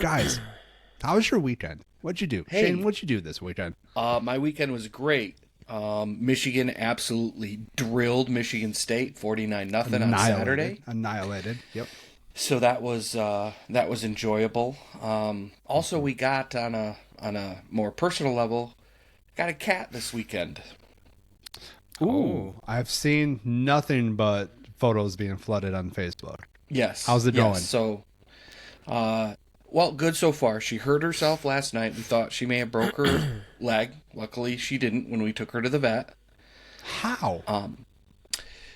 Guys, how was your weekend? What'd you do? Hey. Shane, what'd you do this weekend? My weekend was great. Michigan absolutely drilled Michigan State 49-0 on Saturday. Annihilated. Yep. So that was enjoyable. Also, we got on a more personal level, got a cat this weekend. Ooh, I've seen nothing but photos being flooded on Facebook. Yes. How's it going? So, well, good so far. She hurt herself last night. We thought she may have broke her leg. Luckily, she didn't when we took her to the vet. How?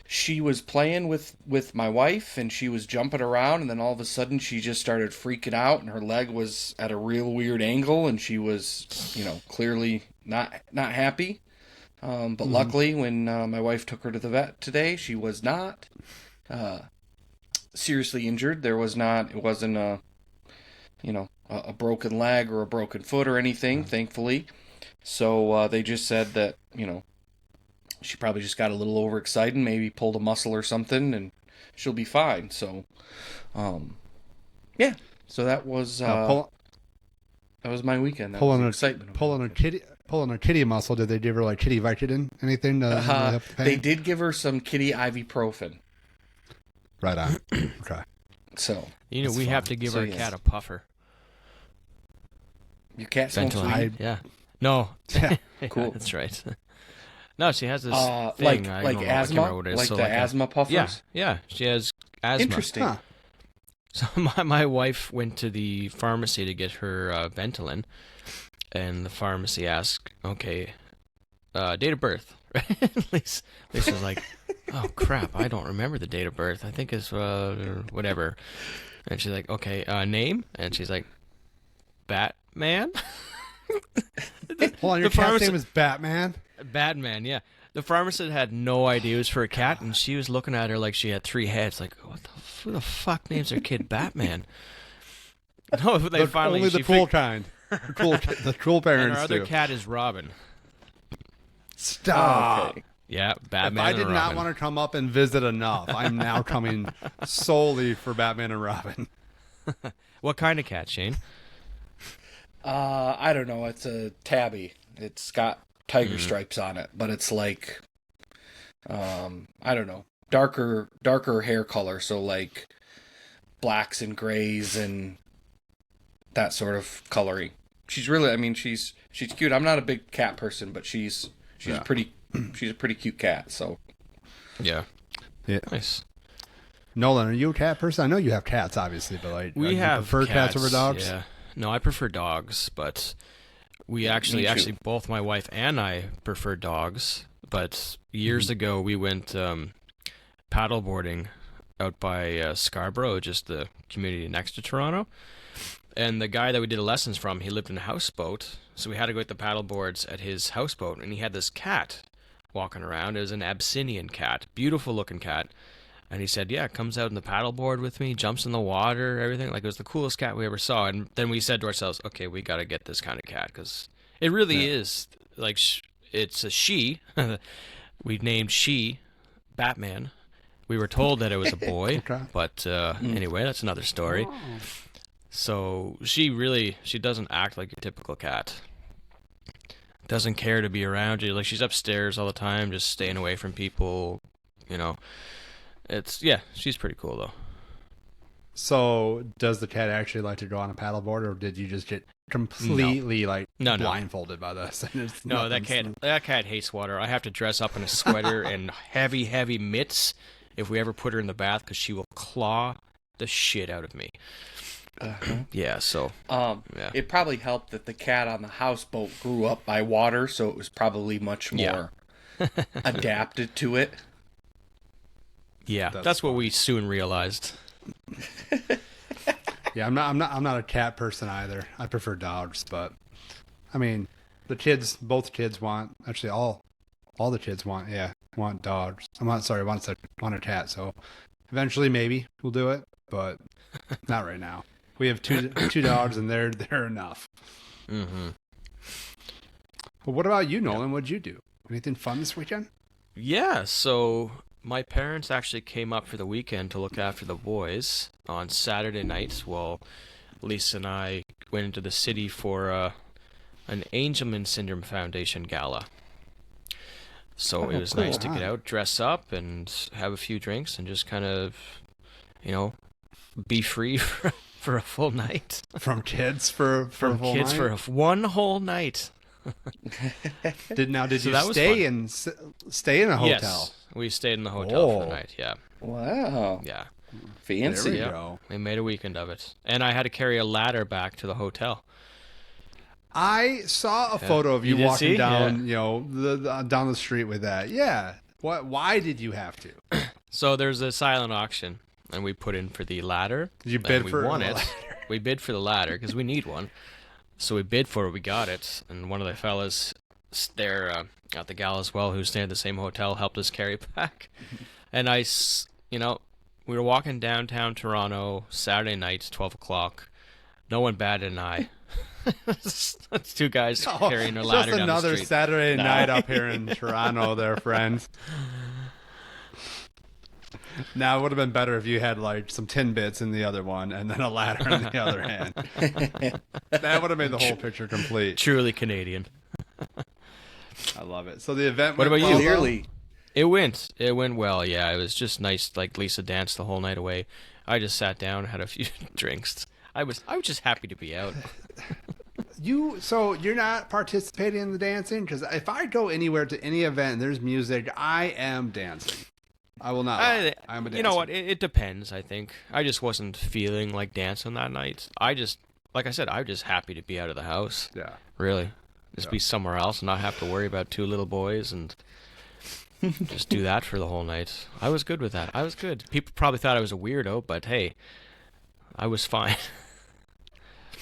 She was playing with my wife, and she was jumping around, and then all of a sudden she just started freaking out, and her leg was at a real weird angle, and she was, clearly not happy. But luckily, when my wife took her to the vet today, she was not seriously injured. It wasn't a broken leg or a broken foot or anything, thankfully. So they just said that, she probably just got a little overexcited, maybe pulled a muscle or something, and she'll be fine. So, yeah. So that was that was my weekend. That was excitement. Pulling her kitty muscle. Did they give her like kitty Vicodin? Anything to help the pain? They did give her some kitty ibuprofen. Right on. Okay. So we have to give our cat a puffer. Your cat smokes weed? Yeah. No. Yeah. Cool. That's right. No, she has this like thing. like asthma, like the asthma puffers. Yeah. She has asthma. Interesting. Huh. So my wife went to the pharmacy to get her Ventolin, and the pharmacy asked, "Okay, date of birth." Lisa's like, "Oh crap, I don't remember the date of birth. I think it's whatever." And she's like, "Okay, name?" And she's like, "Batman." Hold on, your cat's name is Batman? Batman, yeah. The pharmacist had no idea it was for a cat, and she was looking at her like she had 3 heads. Like, who the fuck names their kid Batman? No, they finally only the cool kind. The cool parents. And our other do. cat is Robin. Stop. Okay. Yeah, Batman. If I and did Robin. not want to come up and visit enough, I'm now coming solely for Batman and Robin. What kind of cat, Shane? I don't know. It's a tabby. It's got tiger stripes on it, but it's like, I don't know, darker hair color. So like blacks and grays and that sort of coloring. She's really, she's cute. I'm not a big cat person, but she's a pretty cute cat. So Yeah. Nice. Nolan, are you a cat person? I know you have cats, obviously, but like, We do you have prefer cats over dogs? Yeah. No, I prefer dogs, but we actually, both my wife and I prefer dogs. But years ago, we went paddleboarding out by Scarborough, just the community next to Toronto. And the guy that we did lessons from, he lived in a houseboat, so we had to go with the paddleboards at his houseboat, and he had this cat walking around. It was an Abyssinian cat, beautiful looking cat. And he said, yeah, comes out in the paddleboard with me, jumps in the water, everything. Like, it was the coolest cat we ever saw. And then we said to ourselves, okay, we got to get this kind of cat, because it really is, like, it's a she. We named she Batman. We were told that it was a boy, but anyway, that's another story. Oh. So she doesn't act like a typical cat. Doesn't care to be around you. Like, she's upstairs all the time, just staying away from people, she's pretty cool, though. So, does the cat actually like to go on a paddleboard, or did you just get completely blindfolded by this? No, that cat hates water. I have to dress up in a sweater and heavy mitts if we ever put her in the bath, because she will claw the shit out of me. Yeah, so it probably helped that the cat on the houseboat grew up by water, so it was probably much more adapted to it. Yeah, that's what we soon realized. Yeah, I'm not a cat person either. I prefer dogs, but both kids want, actually all the kids want dogs. Want a cat. So eventually maybe we'll do it, but not right now. We have two dogs, and they're enough. Mm-hmm. But what about you, Nolan? What'd you do? Anything fun this weekend? Yeah, so my parents actually came up for the weekend to look after the boys on Saturday night. Well, Lisa and I went into the city for an Angelman Syndrome Foundation Gala. So it was nice to get out, dress up, and have a few drinks, and just kind of, be free for a full night. From kids for a whole kids night? for one whole night. Did you stay in a hotel? Yes, we stayed in the hotel for the night. Yeah. Wow. Yeah. Fancy. There we go. We made a weekend of it, and I had to carry a ladder back to the hotel. I saw a photo of you did walking see? down, down the street with that. Yeah. Why did you have to? So there's a silent auction, and we put in for the ladder. Did you bid and for we won the it? ladder? We bid for the ladder because we need one. So we bid for it. We got it, and one of the fellas there at the gala as well, who stayed at the same hotel, helped us carry it back. And we were walking downtown Toronto Saturday night, 12 o'clock. No one batted an eye. That's two guys carrying a ladder Just down another the street. Saturday night up here in Toronto there, friends. Now, it would have been better if you had like some tin bits in the other one and then a ladder in the other hand. That would have made the whole picture complete. Truly Canadian. I love it. So the event What went about you? well, Clearly. It went well, yeah. It was just nice. Like Lisa danced the whole night away. I just sat down, had a few drinks. I was just happy to be out. So you're not participating in the dancing? Because if I go anywhere to any event and there's music, I am dancing. I will not lie. I'm a dancer. You know what? It depends, I think. I just wasn't feeling like dancing that night. Like I said, I'm just happy to be out of the house. Yeah. Really. Just be somewhere else and not have to worry about two little boys and just do that for the whole night. I was good with that. I was good. People probably thought I was a weirdo, but hey, I was fine.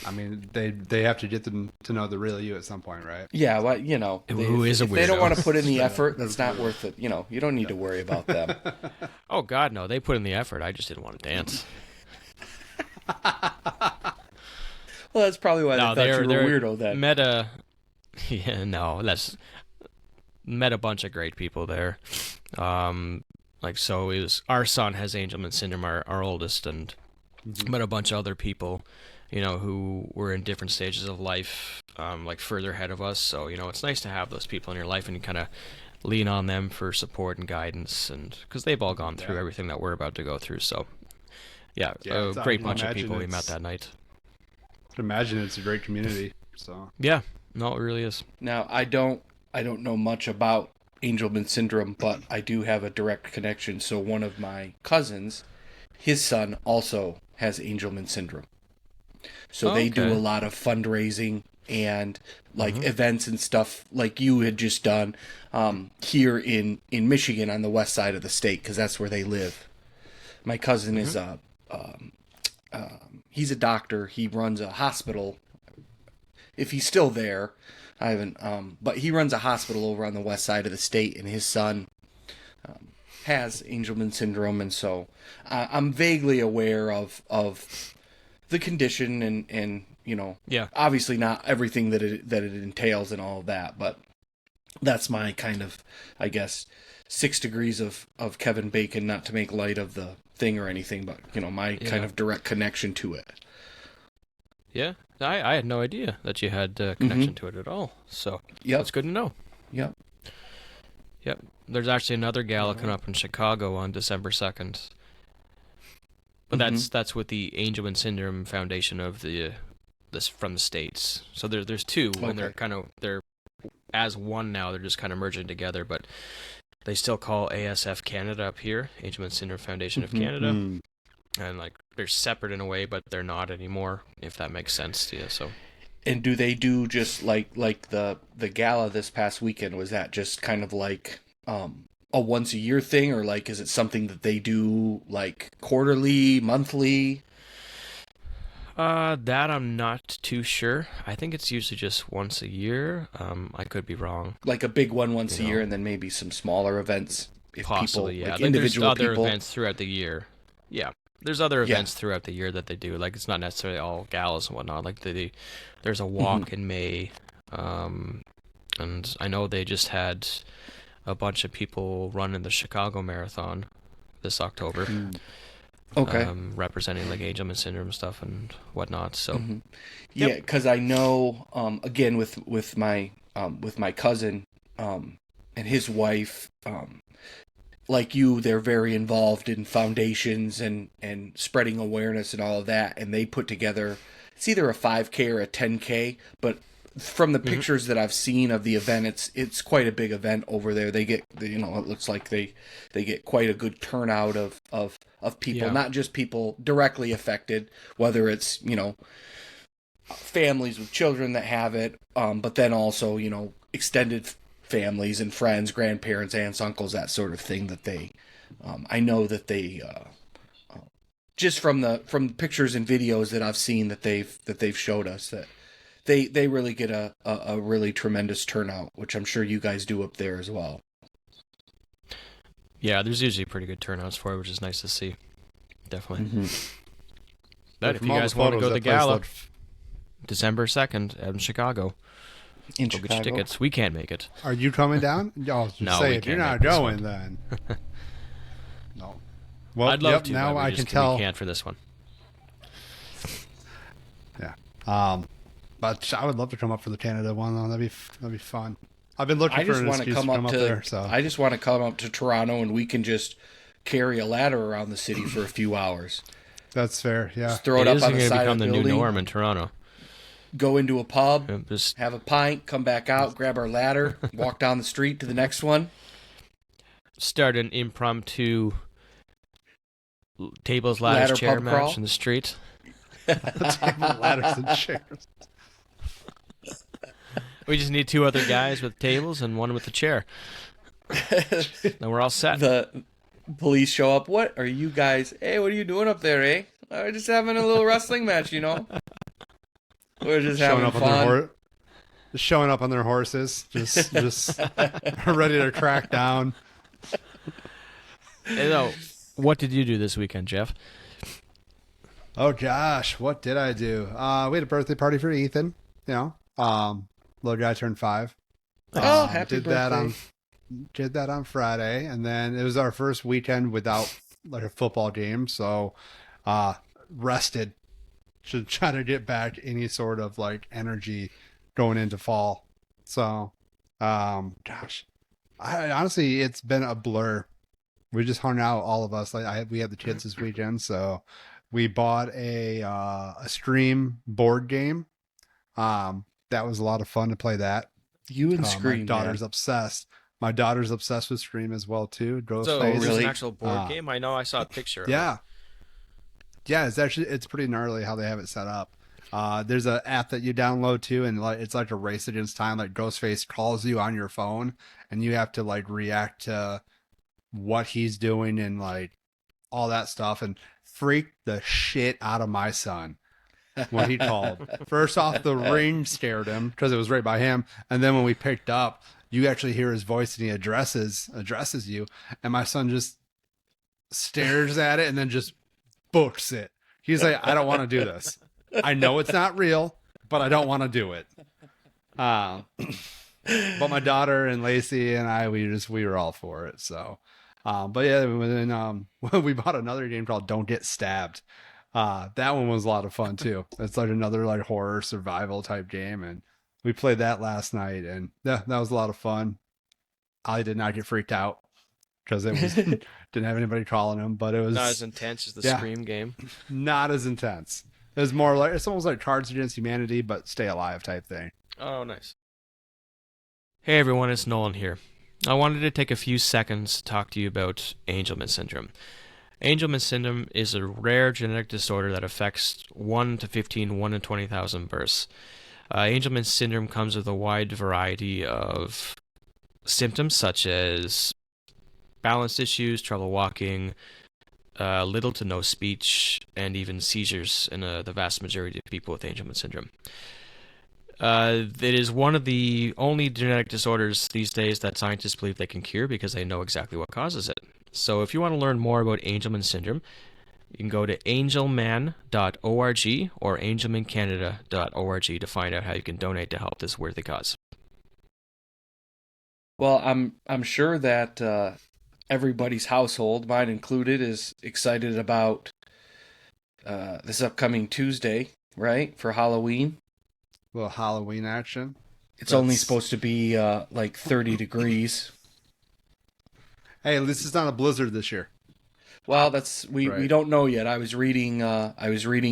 I mean, they have to get to know the real you at some point, right? Yeah, well, Who is a if they don't weirdo? want to put in the effort, that's not worth it. You don't need to worry about them. Oh, God, no. They put in the effort. I just didn't want to dance. Well, that's probably why they thought you were a weirdo then. Met a bunch of great people there. Our son has Angelman syndrome, our oldest, and met a bunch of other people, who were in different stages of life, further ahead of us. So, it's nice to have those people in your life and you kind of lean on them for support and guidance, and because they've all gone through everything that we're about to go through. So, a great bunch of people we met that night. I can imagine it's a great community. So Yeah, no, it really is. Now, I don't know much about Angelman syndrome, but I do have a direct connection. So one of my cousins, his son also has Angelman syndrome. So they do a lot of fundraising and events and stuff like you had just done here in Michigan on the west side of the state, because that's where they live. My cousin is he's a doctor. He runs a hospital. If he's still there, I haven't. But he runs a hospital over on the west side of the state, and his son has Angelman syndrome, and so I'm vaguely aware of the condition and obviously not everything that it entails and all of that, but that's my kind of, I guess, 6 degrees of Kevin Bacon, not to make light of the thing or anything, but my kind of direct connection to it. Yeah, I had no idea that you had connection to it at all. So that's good to know. Yep. There's actually another gala coming up in Chicago on December 2nd. But that's with the Angelman Syndrome Foundation of this from the States. So there's two, and they're as one now. They're just kind of merging together, but they still call ASF Canada up here, Angelman Syndrome Foundation of Canada. And they're separate in a way, but they're not anymore, if that makes sense to you. So, and do they do just like the gala this past weekend? Was that just kind of a once a year thing, or is it something that they do quarterly, monthly? That I'm not too sure. I think it's usually just once a year. I could be wrong. Like a big one once a year, and then maybe some smaller events. If possibly, people, yeah. Individual there's other people. events throughout the year. Yeah, there's other events throughout the year that they do. It's not necessarily all galas and whatnot. There's a walk in May, and I know they just had a bunch of people running the Chicago Marathon this October. Okay. Representing like Angelman syndrome stuff and whatnot. So, Yeah, because I know again with my cousin and his wife, like you, they're very involved in foundations and spreading awareness and all of that, and they put together, it's either a 5K or a 10K, but from the pictures that I've seen of the event, it's quite a big event over there. They get, it looks like they get quite a good turnout of people, not just people directly affected, whether it's, families with children that have it, but then also, extended families and friends, grandparents, aunts, uncles, that sort of thing that they, I know that they, just from pictures and videos that I've seen that they've showed us, that they really get a really tremendous turnout, which I'm sure you guys do up there as well. Yeah, there's usually pretty good turnouts for it, which is nice to see. Definitely. Mm-hmm. But if you guys want to go to the gala, December 2nd in Chicago, Go get your tickets. We can't make it. Are you coming down? No, say if you're not going, then no. Well, I'd love to. Now but I can tell. We can't for this one. Yeah. But I would love to come up for the Canada one, though. That'd be fun. I've been looking for an excuse to come up there. So I just want to come up to Toronto, and we can just carry a ladder around the city for a few hours. That's fair. Yeah. Just throw it up on the side of the building. new norm in Toronto. Go into a pub, have a pint, come back out, grab our ladder, walk down the street to the next one. Start an impromptu tables, ladders, Ladder chair pub match crawl. in the street. Table, ladders, and chairs. We just need 2 other guys with tables and one with the chair. Then we're all set. The police show up. What are you guys? Hey, what are you doing up there, eh? We're just having a little wrestling match, We're just having fun. Just showing up on their horses, just ready to crack down. Hey, what did you do this weekend, Jeff? Oh gosh, what did I do? We had a birthday party for Ethan. Little guy turned 5. Oh, happy birthday! Did that on Friday, and then it was our first weekend without like a football game, so rested to try to get back any sort of like energy going into fall. So, gosh, I honestly, it's been a blur. We just hung out, all of us. We had the kids this weekend, so we bought a Stream board game. That was a lot of fun to play that. You and Scream. My daughter's obsessed. My daughter's obsessed with Stream as well too. So is it an actual board game? I know I saw a picture of it. Yeah, it's pretty gnarly how they have it set up. There's an app that you download too, and it's like a race against time. Like Ghostface calls you on your phone, and you have to like react to what he's doing and like all that stuff, and freak the shit out of my son when he called. First off, the ring scared him because it was right by him, and then when we picked up, you actually hear his voice and he addresses you, and my son just stares at it and then just books it. He's like, I don't want to do this. I know it's not real, but I don't want to do it. But my daughter and Lacey and I, we were all for it. So, but yeah, then we bought another game called Don't Get Stabbed. That one was a lot of fun too. It's like another like horror survival type game, and we played that last night, and that was a lot of fun. I did not get freaked out because it was didn't have anybody calling him, but it was not as intense as the Scream game. Not as intense. It was more like it's almost like Cards Against Humanity, but stay alive type thing. Oh, nice. Hey everyone, it's Nolan here. I wanted to take a few seconds to talk to you about Angelman syndrome. Angelman syndrome is a rare genetic disorder that affects 1 to 15, 1 in 20,000 births. Angelman syndrome comes with a wide variety of symptoms such as balance issues, trouble walking, little to no speech, and even seizures in the vast majority of people with Angelman syndrome. It is one of the only genetic disorders these days that scientists believe they can cure because they know exactly what causes it. So if you want to learn more about Angelman syndrome, you can go to angelman.org or angelmancanada.org to find out how you can donate to help this worthy cause. Well, I'm sure that everybody's household, mine included, is excited about this upcoming Tuesday, right, for Halloween. A little Halloween action. It's only supposed to be like 30 degrees. Hey, at least it's not a blizzard this year. Well, we Right. don't know yet. I was reading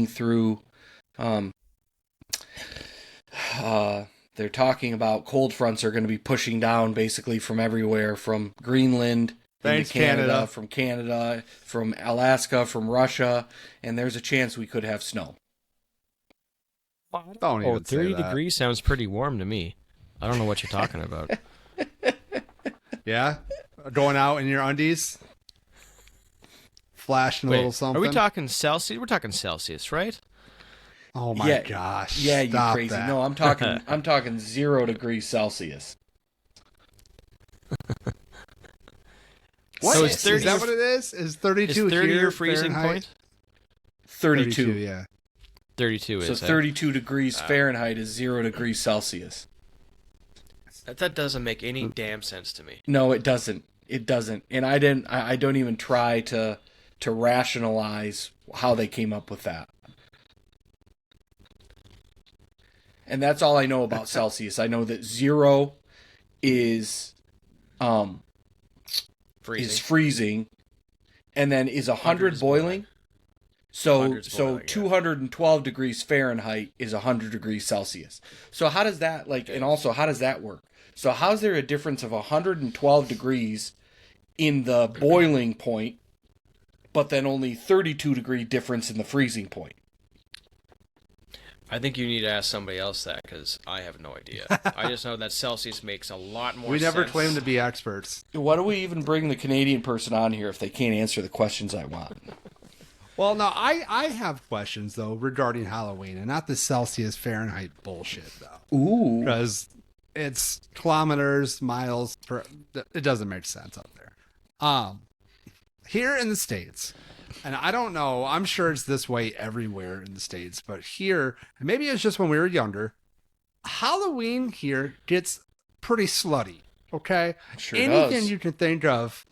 through they're talking about cold fronts are going to be pushing down basically from everywhere, from Greenland Thanks, into Canada, Canada. from Canada, from Alaska, from Russia, and there's a chance we could have snow. Don't even say 30 that. degrees sounds pretty warm to me. I don't know what you're talking about. Yeah? Going out in your undies? Flashing a little something? Are we talking Celsius? We're talking Celsius, right? Oh my Yeah, gosh. Yeah, you Stop crazy. that. No, I'm talking 0 degrees Celsius. What? So is, is 30 is that what it is? Is 32 Is 30 here your freezing Fahrenheit? point? 32. Yeah. 32 So is. 32 degrees Fahrenheit is 0 degrees Celsius. That doesn't make any damn sense to me. No, it doesn't. It doesn't. And I don't even try to rationalize how they came up with that. And that's all I know about Celsius. I know that 0 is freezing, and then is 100 boiling. So 100's boiling, yeah. 212 degrees Fahrenheit is 100 degrees Celsius. So how does that and also how does that work? So how's there a difference of 112 degrees in the boiling point, but then only 32 degree difference in the freezing point? I think you need to ask somebody else that, because I have no idea. I just know that Celsius makes a lot more sense. We never claim to be experts. Why do we even bring the Canadian person on here if they can't answer the questions I want? Well, no, I have questions, though, regarding Halloween, and not the Celsius Fahrenheit bullshit, though. Ooh. Because it's kilometers, miles, it doesn't make sense up there. Here in the States, and I don't know, I'm sure it's this way everywhere in the States, but here, and maybe it's just when we were younger, Halloween here gets pretty slutty, okay? Sure Anything does. you can think of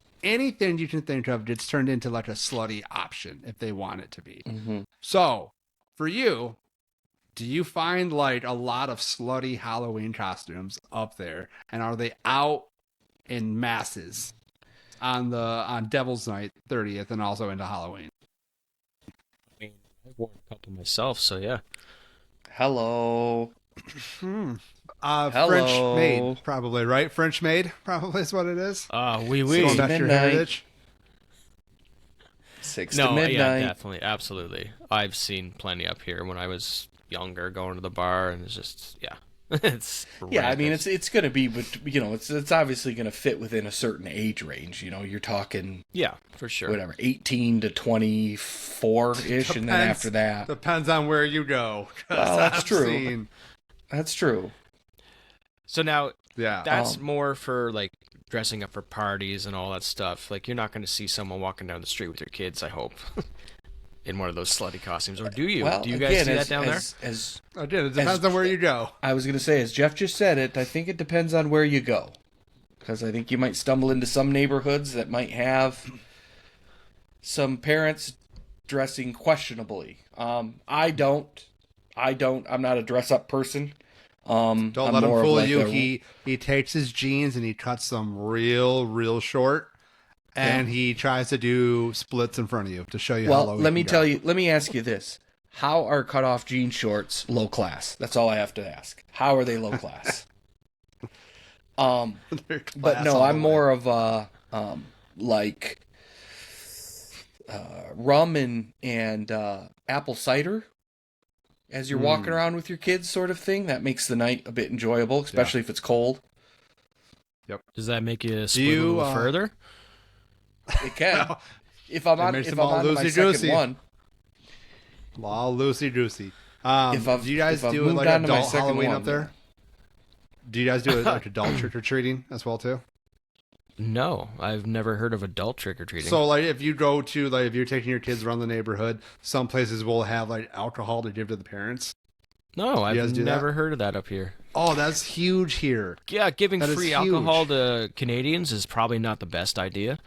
gets turned into like a slutty option if they want it to be. Mm-hmm. So, for you, do you find like a lot of slutty Halloween costumes up there, and are they out in masses on Devil's Night 30th and also into Halloween? I mean, I've worn a couple myself, so yeah. Hello. Hello. Hello. French maid, probably, right? French maid, probably is what it is. Oui, oui. Going back to your Midnight. heritage. 6 No, to midnight. yeah, definitely, absolutely. I've seen plenty up here when I was younger, going to the bar, and it's just, yeah. It's Yeah, I mean, rampant. it's going to be, but it's obviously going to fit within a certain age range. You're talking Yeah, for sure. whatever, 18 to 24-ish, and then after that. Depends on where you go. 'Cause Well, that's I've true. seen- That's true. So now, yeah. that's more for, like, dressing up for parties and all that stuff. Like, you're not going to see someone walking down the street with their kids, I hope, in one of those slutty costumes. Or do you? Well, Do you guys again, see as, that down as, Again, it depends on where you go. I was going to say, as Jeff just said it, I think it depends on where you go. Because I think you might stumble into some neighborhoods that might have some parents dressing questionably. I don't. I'm not a dress-up person. Don't I'm let him more of fool like you. a- He takes his jeans and he cuts them real short, and he tries to do splits in front of you to show you how Well, low. let me ask you this. How are cutoff jean shorts low class? That's all I have to ask. How are they low class? But no, I'm more of a like rum and apple cider as you're walking around with your kids, sort of thing. That makes the night a bit enjoyable, especially if it's cold. Does that make you split a you, little further? It can. If I'm on, makes if them I'm all on to my loosey-goosey. second one, all loosey goosey. If I've- do you guys if I've do moved like on to my adult second Halloween one, up there? Do you guys do like adult trick or treating as well too? No, I've never heard of adult trick-or-treating. So like if you go to like if you're taking your kids around the neighborhood, some places will have like alcohol to give to the parents. no, you guys I've do that? never heard of that up here. Oh, that's huge here. Yeah, giving That is free huge. alcohol to Canadians is probably not the best idea.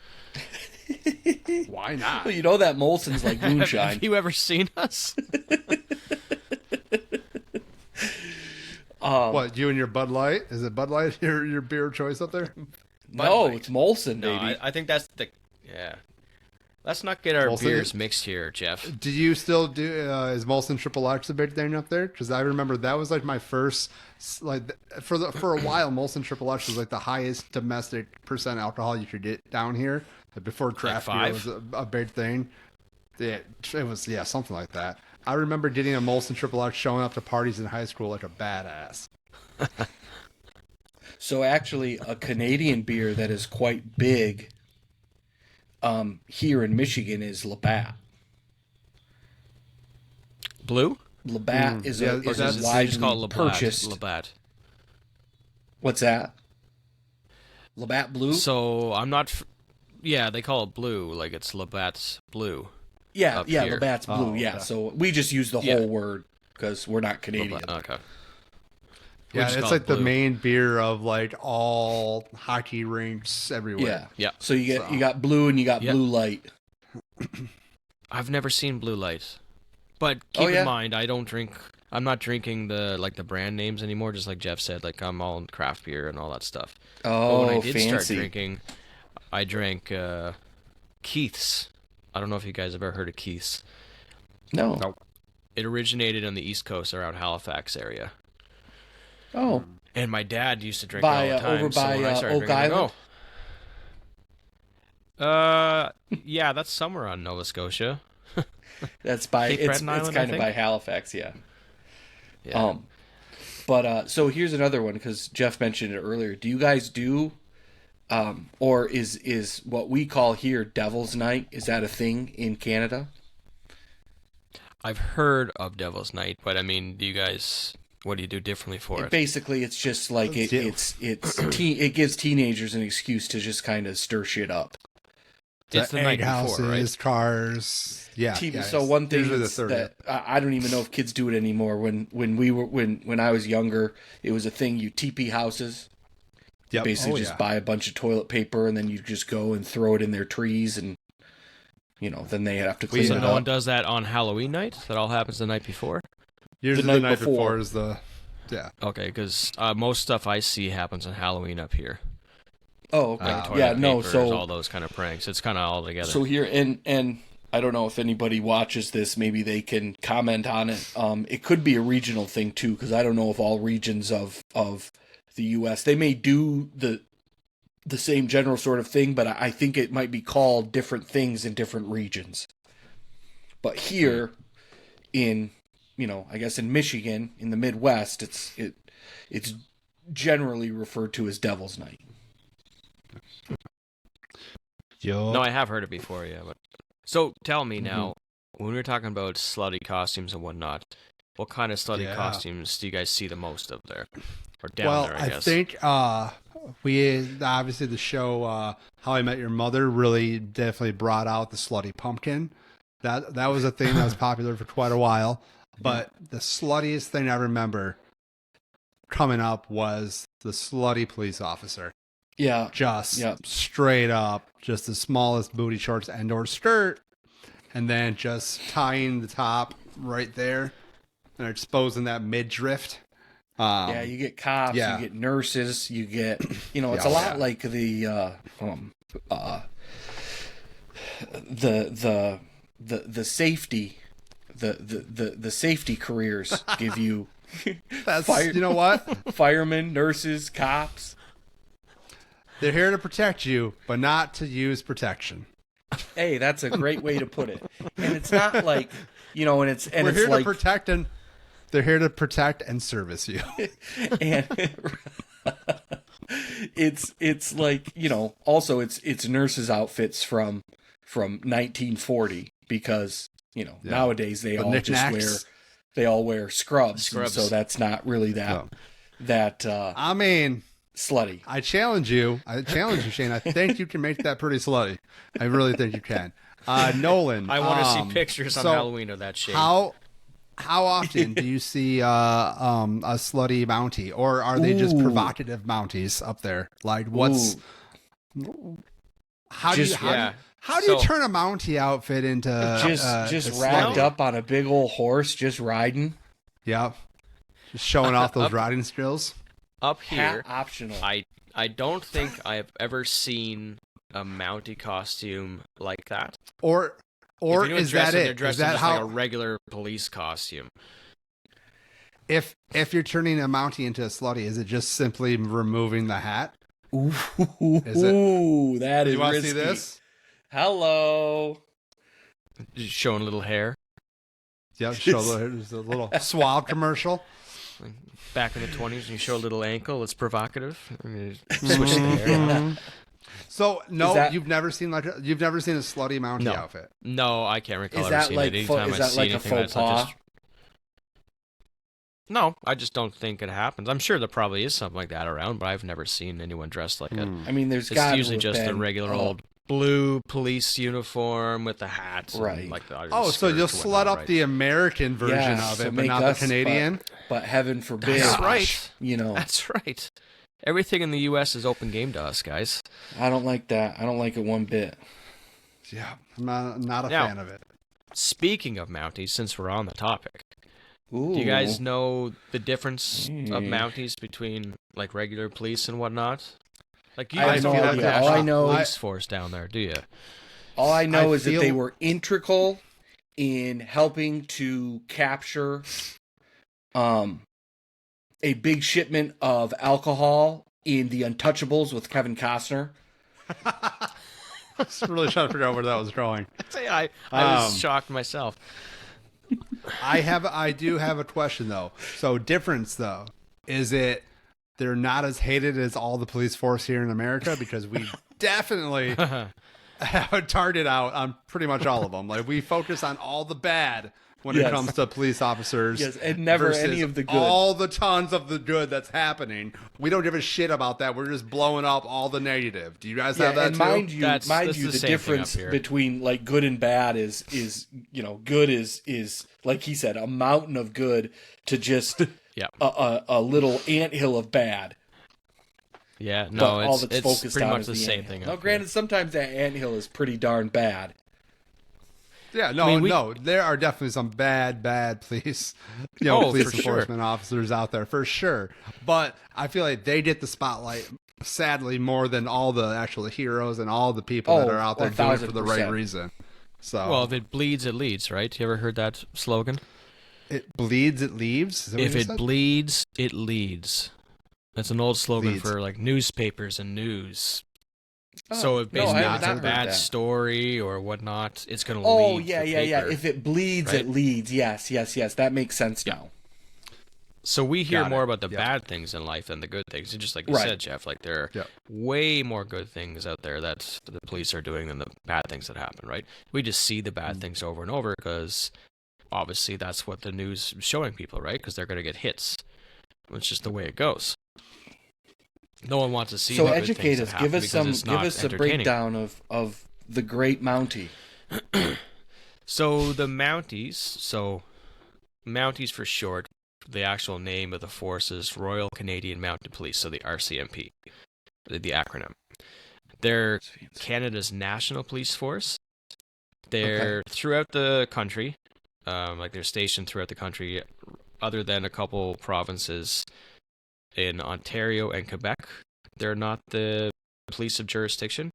Why not? Well, you know that Molson's like moonshine. Have you ever seen us? What, you and your Bud Light? Is it Bud Light your beer of choice up there? No, Light. it's Molson, No, baby. I think that's the yeah. Let's not get our Molson? beers mixed here, Jeff. Do you still do, is Molson Triple X a big thing up there? Because I remember that was like my first, like, for a while, Molson Triple X was like the highest domestic percent alcohol you could get down here. Like before craft beer was a big thing. Yeah, it was, yeah, something like that. I remember getting a Molson Triple X, showing up to parties in high school like a badass. So actually, a Canadian beer that is quite big here in Michigan is Labatt. Blue? Labatt is a It's widely called Labatt. purchased. Labatt. What's that? Labatt Blue? So I'm not. Yeah, they call it blue, like it's Labatt's Blue. Yeah, up yeah, here. Labatt's Blue. Oh, yeah, okay. so we just use the whole word because we're not Canadian. Okay. Yeah, just it's call like it the Blue. main beer of like all hockey rinks everywhere. Yeah, Yeah. So you got Blue and you got Yep. Blue Light. I've never seen Blue Light, but keep in mind I don't drink. I'm not drinking the brand names anymore. Just like Jeff said, like I'm all in craft beer and all that stuff. Oh, But when I did fancy. start drinking, I drank Keith's. I don't know if you guys have ever heard of Keith's. No. Nope. It originated on the East Coast around Halifax area. Oh, And my dad used to drink By, it all the time. over so by, when I started Oak drinking, I'm Island? like, yeah, that's somewhere on Nova Scotia. that's by Cape it's Breton Island, I kind of think? by Halifax. Yeah. Yeah. But so here's another one because Jeff mentioned it earlier. Do you guys do, or is what we call here Devil's Night? Is that a thing in Canada? I've heard of Devil's Night, but I mean, do you guys? What do you do differently for it? Basically, it's just like it gives teenagers an excuse to just kind of stir shit up. It's the night before, houses, right? cars. Yeah. So one thing usually the that's, third. that I don't even know if kids do it anymore. When I was younger, it was a thing. You TP houses. Yep. Basically, Oh, just yeah. buy a bunch of toilet paper and then you just go and throw it in their trees, and then they have to clean So it no up. one does that on Halloween night? That all happens the night before? Usually the the night night before. before is the Okay, because most stuff I see happens on Halloween up here. Oh, okay. Like toilet Yeah, no. papers, So all those kind of pranks. It's kind of all together. So here, and I don't know if anybody watches this. Maybe they can comment on it. It could be a regional thing too, because I don't know if all regions of the U.S. they may do the same general sort of thing, but I think it might be called different things in different regions. But here, in I guess in Michigan, in the Midwest, it's generally referred to as Devil's Night. Yo. No, I have heard it before, yeah. But so tell me now, when we're talking about slutty costumes and whatnot, what kind of slutty costumes do you guys see the most up there, or down there? I guess. think we obviously the show How I Met Your Mother really definitely brought out the slutty pumpkin. That was a thing that was popular for quite a while. But the sluttiest thing I remember coming up was the slutty police officer. Yeah. Just straight up, just the smallest booty shorts and or skirt, and then just tying the top right there and exposing that midriff. Yeah, you get cops, yeah. you get nurses, you get it's a lot like the safety the safety careers give you That's you know what? firemen, nurses, cops. They're here to protect you, but not to use protection. Hey, that's a great way to put it. And it's not like We're here like, to protect and they're here to protect and service you. and it's like also it's nurses outfits from 1940 because nowadays they all just wear scrubs. So that's not really that I mean, slutty. I challenge you, Shane. I think you can make that pretty slutty. I really think you can. Nolan, I want to see pictures on Halloween of that shape. How often do you see a slutty Mountie, or are they just provocative Mounties up there? Like, what's? How Just- do you yeah. how do you So- turn a Mountie outfit into just a wrapped Slutty? up on a big old horse, just riding. Yep. Just showing off those Up- riding skills. Up Hat here, optional. I don't think I've ever seen a Mountie costume like that. Or If anyone is that dresses, they're it? dressed Is in that just how like a regular police costume? if you're turning a Mountie into a Slutty, is it just simply removing the hat? Ooh, Is it? that is You want to risky. see this? Hello. Just showing a little hair. Yep. There's a little swab commercial. Like, back in the 20s, you show a little ankle. It's provocative. And you switch the hair. So no, Is that- you've never seen a Slutty Mountie No. outfit. No, I can't recall Is ever that seeing like it. fo- Anytime is I that see like a anything faux that's not pas? just... No, I just don't think it happens. I'm sure there probably is something like that around, but I've never seen anyone dressed like it. I mean, there's It's got usually just a regular old blue police uniform with the hat. and, Right. like the Oh, so skirt you'll or slut whatnot, up right? the American version Yeah, of so it, but make not the us, Canadian. but heaven forbid. That's right. You know, That's right. Everything in the U.S. is open game to us, guys. I don't like that. I don't like it one bit. Yeah, I'm not a Now- fan of it. Speaking of Mounties, since we're on the topic, Ooh. do you guys know the difference of Mm. Mounties between like regular police and whatnot? Like you I guys have don't no have idea. the All I actual know- police force down there, do you? All I know I is that feel- they were integral in helping to capture a big shipment of alcohol in The Untouchables with Kevin Costner. I was really trying to figure out where that was going. I was Um, shocked myself. I do have a question though. So difference though, is it they're not as hated as all the police force here in America? Because we definitely have a target out on pretty much all of them. Like we focus on all the bad when it Yes. comes to police officers. Yes, and never versus any of the good. All the tons of the good that's happening. We don't give a shit about that. We're just blowing up all the negative. Do you guys have that and too? mind you, That's the the same thing difference up here. between like good and bad is good is like he said, a mountain of good to just Yeah. a little anthill of bad. Yeah, But no, all it's that's it's focused pretty on much is the same anthill. thing. Now, up granted, sometimes that anthill is pretty darn bad. Yeah, no, I mean, no. There are definitely some bad police, Oh, police for sure. enforcement officers out there for sure. But I feel like they get the spotlight, sadly, more than all the actual heroes and all the people that Oh, are out there doing it for the right 1000%. reason. So Well, if it bleeds, it leads, right? You ever heard that slogan? it bleeds, it leaves. Is that what If you it said? bleeds, it leads. That's an old slogan Leads. for like newspapers and news. Oh, So if no, I basically have it's a not heard bad that. story or whatnot, it's going to Oh, lead. yeah, the yeah, yeah. paper. If it bleeds, right? it leads. Yes. That makes sense Yeah. now. So we hear Got more it. about the Yep. bad things in life than the good things. And just like you Right. said, Jeff, like there are Yep. way more good things out there that the police are doing than the bad things that happen, right? We just see the bad things over and over because obviously that's what the news is showing people, right? Because they're going to get hits. It's just the way it goes. No one wants to see So the good educate things us. that Give happen us because it's not a entertaining. breakdown of the Great Mountie. So the Mounties, Mounties for short, the actual name of the force is Royal Canadian Mounted Police, so the RCMP, the acronym. They're Canada's national police force. They're throughout the country, like they're stationed throughout the country, other than a couple provinces in Ontario and Quebec. They're not the police of jurisdiction.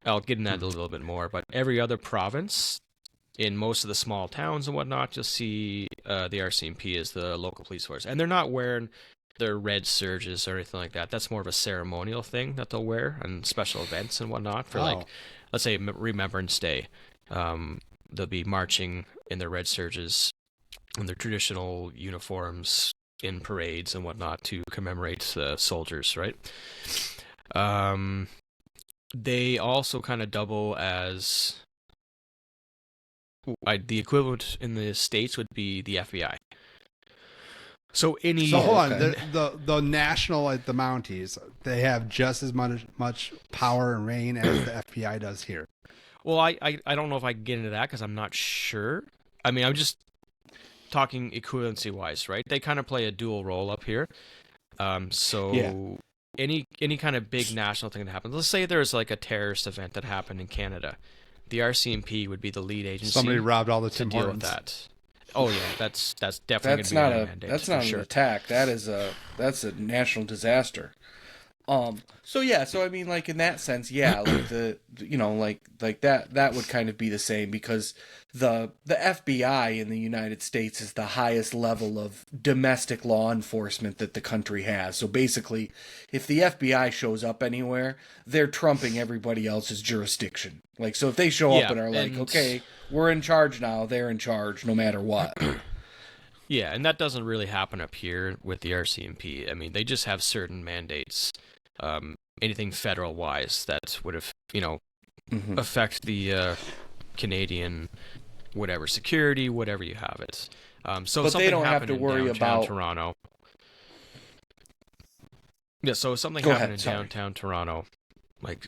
I'll get into that a little bit more, but every other province, in most of the small towns and whatnot, you'll see the RCMP as the local police force. And they're not wearing their red surges or anything like that. That's more of a ceremonial thing that they'll wear on special events and whatnot for, like, let's say, Remembrance Day. They'll be marching in their red surges in their traditional uniforms in parades and whatnot to commemorate the soldiers, right? They also kind of double as the equivalent in the States would be the FBI. So hold on. Okay. The national, like the Mounties, they have just as much power and reign as the FBI does here. Well, I don't know if I can get into that because I'm not sure. I mean, I'm just talking equivalency wise, right? They kind of play a dual role up here. So Yeah. any kind of big national thing that happens. Let's say there's like a terrorist event that happened in Canada. The RCMP would be the lead agency. Somebody robbed all the to Tim deal Hortons. with that. Oh yeah, that's definitely That's gonna not be a a mandate. that's not for an attack. That's a national disaster. So I mean, like in that sense, yeah, like like that would kind of be the same, because the FBI in the United States is the highest level of domestic law enforcement that the country has. So basically, if the FBI shows up anywhere, they're trumping everybody else's jurisdiction. Like, so if they show up and are like, okay, we're in charge now, they're in charge no matter what. Yeah, and that doesn't really happen up here with the RCMP. I mean, they just have certain mandates. Anything federal-wise that would have, affect the Canadian whatever security, whatever you have it. So but something they don't have happened to worry in downtown about Toronto. Yeah, so something Go happened ahead, in sorry. downtown Toronto, like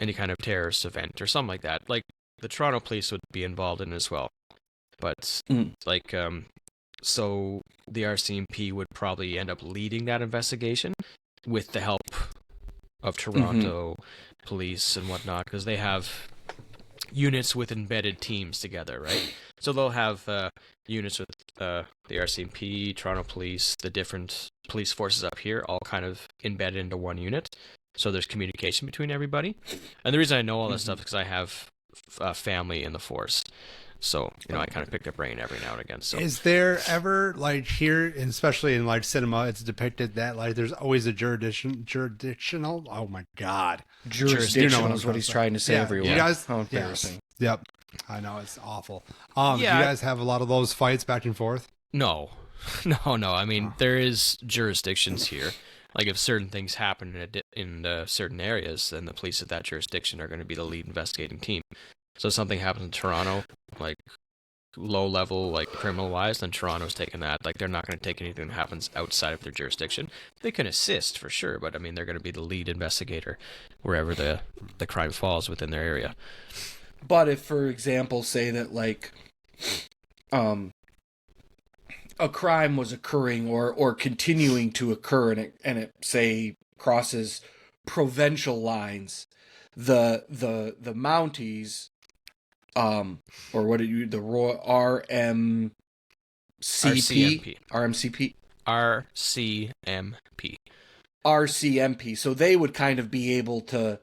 any kind of terrorist event or something like that. Like the Toronto police would be involved in it as well. But so the RCMP would probably end up leading that investigation with the help of Toronto police and whatnot, because they have units with embedded teams together, right? So they'll have units with the RCMP, Toronto police, the different police forces up here, all kind of embedded into one unit. So there's communication between everybody. And the reason I know all this stuff is because I have family in the force. So, I kind of pick their brain every now and again. So, is there ever, like here, and especially in like cinema, it's depicted that like there's always a jurisdictional. Oh my God, Jurisdictional is what he's trying to say. Yeah, Everyone, you guys, how embarrassing. Yes. Yep, I know it's awful. Do you guys have a lot of those fights back and forth? No. I mean, there is jurisdictions here. Like if certain things happen in certain areas, then the police of that jurisdiction are going to be the lead investigating team. So if something happens in Toronto, like low level, like criminal wise, then Toronto's taking that. Like they're not going to take anything that happens outside of their jurisdiction. They can assist for sure, but I mean they're going to be the lead investigator wherever the crime falls within their area. But if, for example, say that like a crime was occurring or continuing to occur, and it say crosses provincial lines, the Mounties, or what did you, the RMCP? RCMP. So they would kind of be able to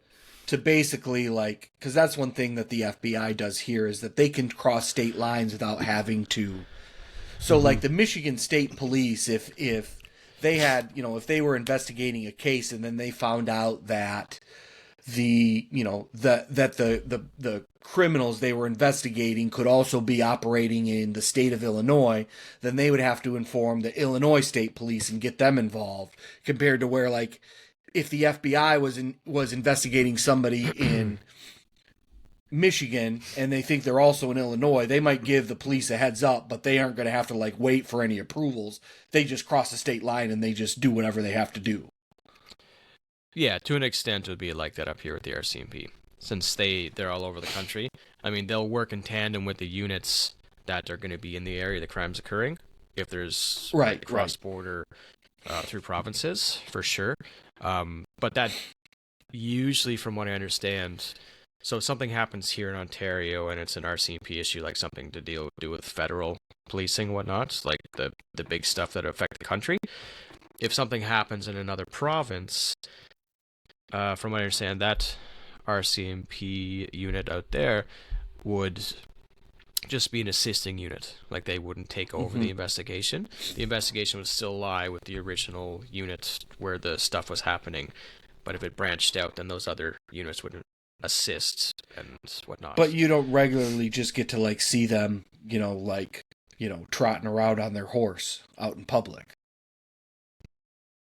basically, like, because that's one thing that the FBI does here, is that they can cross state lines without having to. So like the Michigan State Police, if they had, if they were investigating a case and then they found out that the criminals they were investigating could also be operating in the state of Illinois, then they would have to inform the Illinois State Police and get them involved, compared to where, like, if the FBI was investigating somebody in Michigan and they think they're also in Illinois, they might give the police a heads up, but they aren't going to have to like wait for any approvals. They just cross the state line and they just do whatever they have to do. Yeah, to an extent it would be like that up here with the RCMP, since they're all over the country. I mean, they'll work in tandem with the units that are going to be in the area the crime's occurring, if there's cross-border through provinces, for sure. But that usually, from what I understand, so if something happens here in Ontario and it's an RCMP issue, like something to do with federal policing and whatnot, like the big stuff that affect the country, if something happens in another province, from what I understand, that RCMP unit out there would just be an assisting unit. Like they wouldn't take over the investigation. The investigation would still lie with the original unit where the stuff was happening. But if it branched out, then those other units would assist and whatnot. But you don't regularly just get to like see them, trotting around on their horse out in public.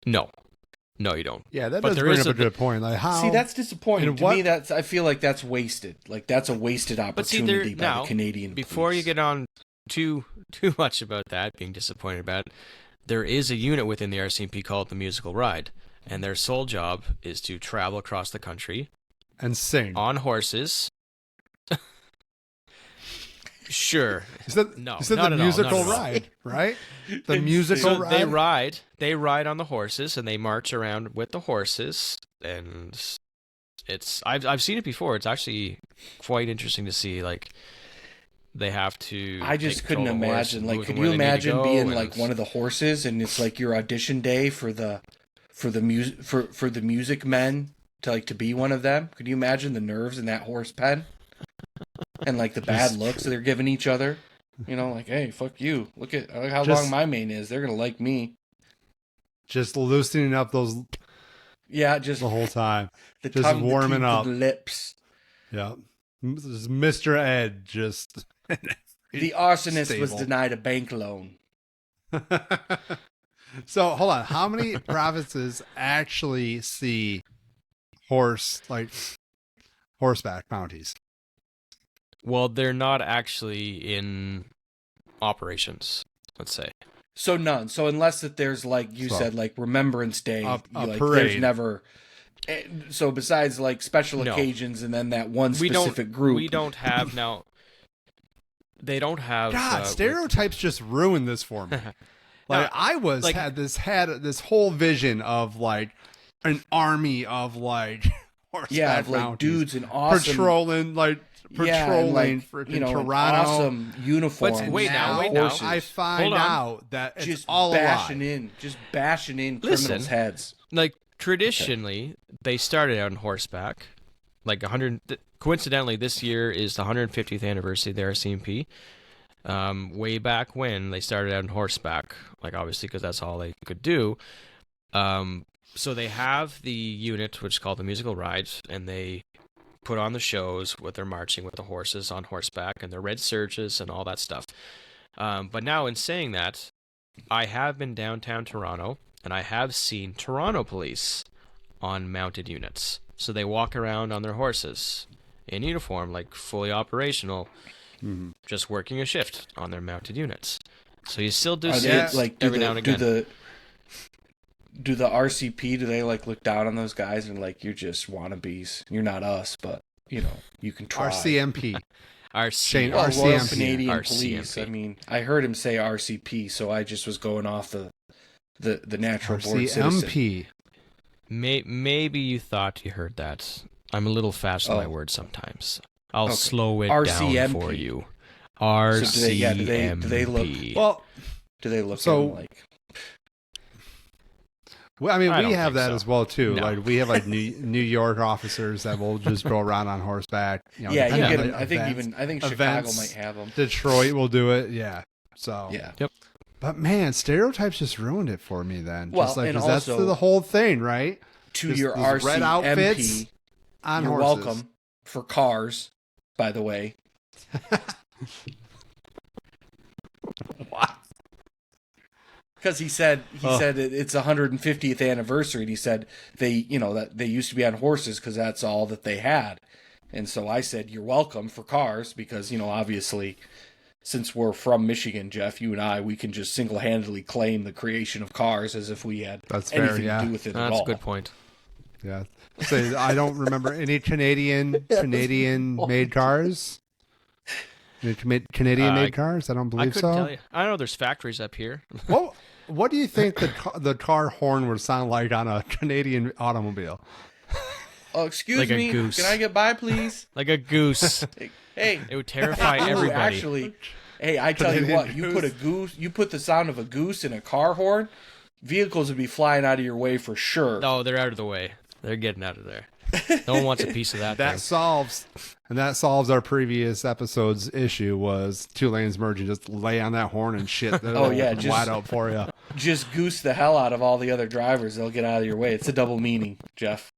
No, you don't. Yeah, that does bring up a good point. Like how? See, that's disappointing. To me, I feel like that's wasted. Like that's a wasted opportunity by the Canadian police. Before you get on too much about that, being disappointed about it, there is a unit within the RCMP called the Musical Ride, and their sole job is to travel across the country and sing on horses. Sure. You said, No, you said not the at all, musical not at all. ride, right? The musical So ride. they ride on the horses and they march around with the horses, and I've seen it before. It's actually quite interesting to see. Like they have to. I just take couldn't control of the horse imagine. and Like, move could them you where they need to imagine go, being and- like one of the horses, and it's like your audition day for the music men to be one of them? Could you imagine the nerves in that horse pen, and like the bad looks that they're giving each other? You know, like, hey, fuck you. Look at how long my mane is. They're gonna like me. Just loosening up those Yeah, just the whole time. the just tongue, warming the teeth, up. the lips. Yeah. Just Mr. Ed just The arsonist was stable. denied a bank loan. So hold on. How many provinces actually see horseback Mounties? Well, they're not actually in operations. Let's say. So none. So unless that there's like you said, like Remembrance Day, a like parade. there's never. So besides like special No. occasions and then that one specific group, We don't have now. They don't have. God, stereotypes just ruined this for me. Like I had this whole vision of like an army of like horseback of like Mounties dudes in awesome patrolling like, freaking Toronto. awesome uniforms. Wait now. horses. I find Hold on. out that it's just all bashing a lie. in, criminals' Listen. heads. Like traditionally, they started out on horseback. Like 100. Coincidentally, this year is the 150th anniversary of the RCMP. Way back when they started out on horseback, like obviously because that's all they could do. So they have the unit which is called the musical rides, and they put on the shows with their marching with the horses on horseback and their red surges and all that stuff. But now, in saying that, I have been downtown Toronto, and I have seen Toronto police on mounted units. So they walk around on their horses in uniform, like fully operational, just working a shift on their mounted units. So you still do see it every now and again. Do the RCP, do they like look down on those guys and like, you're just wannabes? You're not us, but you know, you can try. RCMP. Shane, Royal RCMP. Canadian RCMP. Police. I mean, I heard him say RCP, so I just was going off the natural born citizen. RCMP. Maybe you thought you heard that. I'm a little fast with my words sometimes. I'll Okay. slow it RCMP. down for you. RCMP. So do they look? Well, Do they look So- at him like? well, I mean, I we don't have think that so. as well too. No. Like we have like New York officers that will just go around on horseback. You know, Yeah, you depending get on them. the I think events. I think Chicago events. might have them. Detroit will do it. Yeah. So Yeah. Yep. But man, stereotypes just ruined it for me. Then, Well, just like and 'cause that's also- the whole thing, right? To Just your these red outfits RCMP, on you're horses. welcome for cars. By the way, What? because he said it's 150th anniversary, and he said that they used to be on horses because that's all that they had, and so I said you're welcome for cars because obviously, since we're from Michigan, Jeff, you and we can just single-handedly claim the creation of cars as if we had That's fair, anything yeah. to do with it at That's all. a good point. Yeah. So I don't remember any Canadian made cars. Any Canadian made cars? I don't I believe couldn't so. tell you. I know there's factories up here. What do you think the car horn would sound like on a Canadian automobile? Oh, excuse Like a me. goose. Can I get by, please? Like a goose. Hey, It would terrify ooh, everybody. actually, hey, I tell you Canadian what, you put the sound of a goose in a car horn, vehicles would be flying out of your way for sure. No, they're out of the way. They're getting out of there. No one wants a piece of that That solves our previous episode's issue was two lanes merging. Just lay on that horn and shit. Oh, yeah, just wide out for you. Just goose the hell out of all the other drivers. They'll get out of your way. It's a double meaning, Jeff.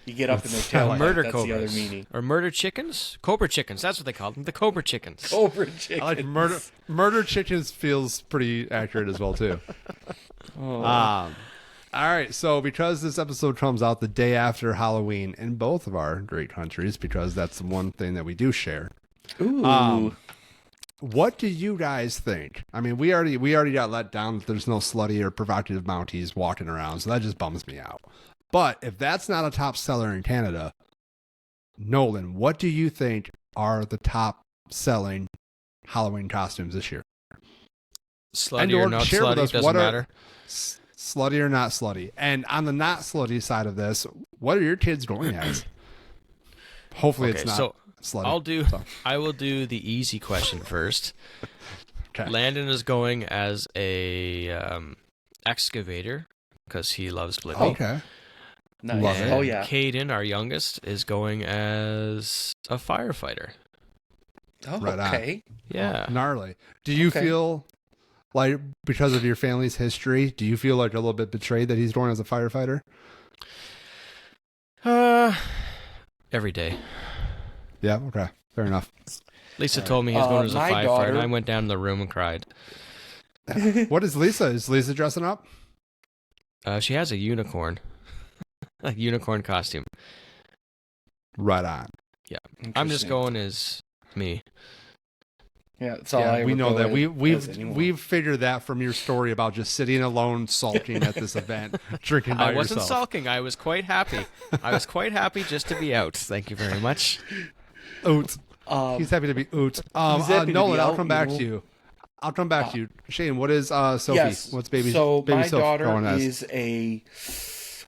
You get up in their tail. Murder That's cobras. the other meaning. Or murder chickens? Cobra chickens. That's what they call them. The cobra chickens. Cobra chicken. I like murder chickens feels pretty accurate as well too. Oh. All right, so because this episode comes out the day after Halloween in both of our great countries, because that's the one thing that we do share. Ooh. What do you guys think? I mean, we already got let down that there's no slutty or provocative Mounties walking around, so that just bums me out. But if that's not a top seller in Canada, Nolan, what do you think are the top selling Halloween costumes this year? Slutty or not slutty, doesn't matter. Slutty or not slutty. And on the not slutty side of this, what are your kids going as? Hopefully it's not slutty. I will do the easy question first. Okay. Landon is going as a excavator because he loves Blippi. Okay. Nice. And Oh yeah. Caden, our youngest, is going as a firefighter. Oh, Right on. okay. Yeah. Gnarly. Do you feel like, because of your family's history, do you feel like a little bit betrayed that he's going as a firefighter? Every day. Yeah, okay. Fair enough. Lisa told me he's going as a my firefighter, daughter- and I went down in the room and cried. What is Lisa? Is Lisa dressing up? She has a unicorn. A unicorn costume. Right on. I'm just Interesting. going as me. Yeah, that's all Yeah, I we ever know go that. as anymore. We've figured that from your story about just sitting alone, sulking at this event, drinking by I wasn't yourself. sulking. I was quite happy. I was quite happy just to be out. Thank you very much. Oot. Um, He's happy to be oot. happy to Nolan, be I'll out, come you back know. to you. I'll come back to you. Shane, what is Sophie? Yes. What's baby? So baby my Soph daughter going as? is a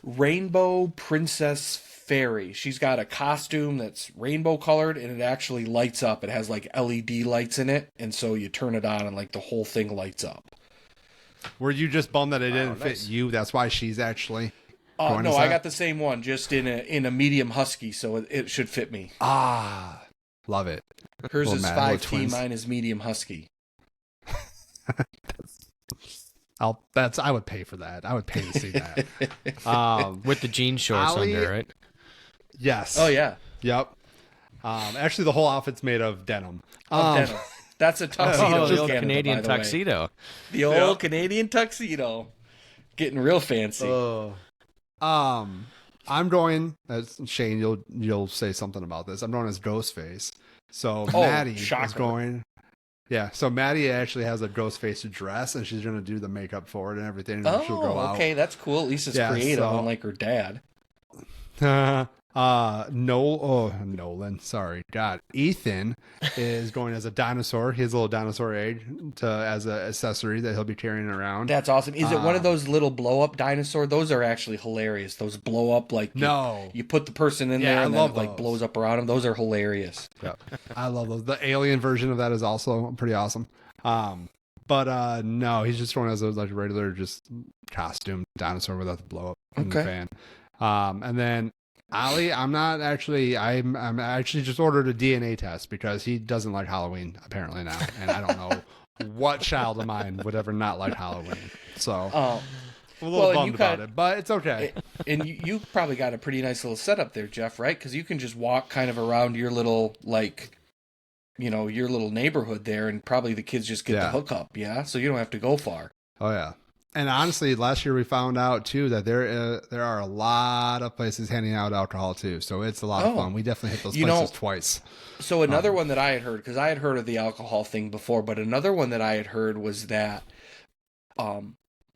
rainbow princess fairy. She's got a costume that's rainbow colored and it actually lights up. It has like LED lights in it, and so you turn it on and like the whole thing lights up. Were you just bummed that it didn't nice. fit you? That's why she's actually going No, as I that? got the same one, just in a medium husky, so it should fit me. Love it. Hers Little is Mad Little 5T, twins. mine is medium husky. I would pay for that. I would pay to see that. With the jean shorts Ollie- under, right? Yes. Oh yeah, Yep. Actually, the whole outfit's made of denim. denim. That's a tuxedo. Oh, in the old Canada, Canadian by the way. tuxedo. The old Canadian tuxedo. Getting real fancy. I'm going as Shane. You'll say something about this. I'm going as Ghostface. So Oh, Maddie is shocker. going. Yeah. So Maddie actually has a Ghostface dress, and she's going to do the makeup for it and everything. And she'll go out. okay, that's cool. At least it's Yeah, creative, so- unlike her dad. Nolan. Sorry, God. Ethan is going as a dinosaur. He has a little dinosaur egg as an accessory that he'll be carrying around. That's awesome. Is it one of those little blow up dinosaur? Those are actually hilarious. Those blow up like No. you put the person in Yeah, there I and then love it like those. blows up around them. Those are hilarious. Yep. I love those. The alien version of that is also pretty awesome. But no, he's just going as a like regular just costume dinosaur without the blow up in the Okay. fan. And then Ollie, I'm actually just ordered a DNA test because he doesn't like Halloween apparently now, and I don't know what child of mine would ever not like Halloween. So I'm a little well, and bummed you about got- it, but it's okay. And you probably got a pretty nice little setup there, Jeff, right? Because you can just walk kind of around your little your little neighborhood there, and probably the kids just get the Yeah. hookup, yeah? So you don't have to go far. Oh yeah. And honestly, last year we found out too that there are a lot of places handing out alcohol too, so it's a lot of Oh. fun. We definitely hit those You places know- twice. So another one that I had heard, because I had heard of the alcohol thing before, but another one that I had heard was that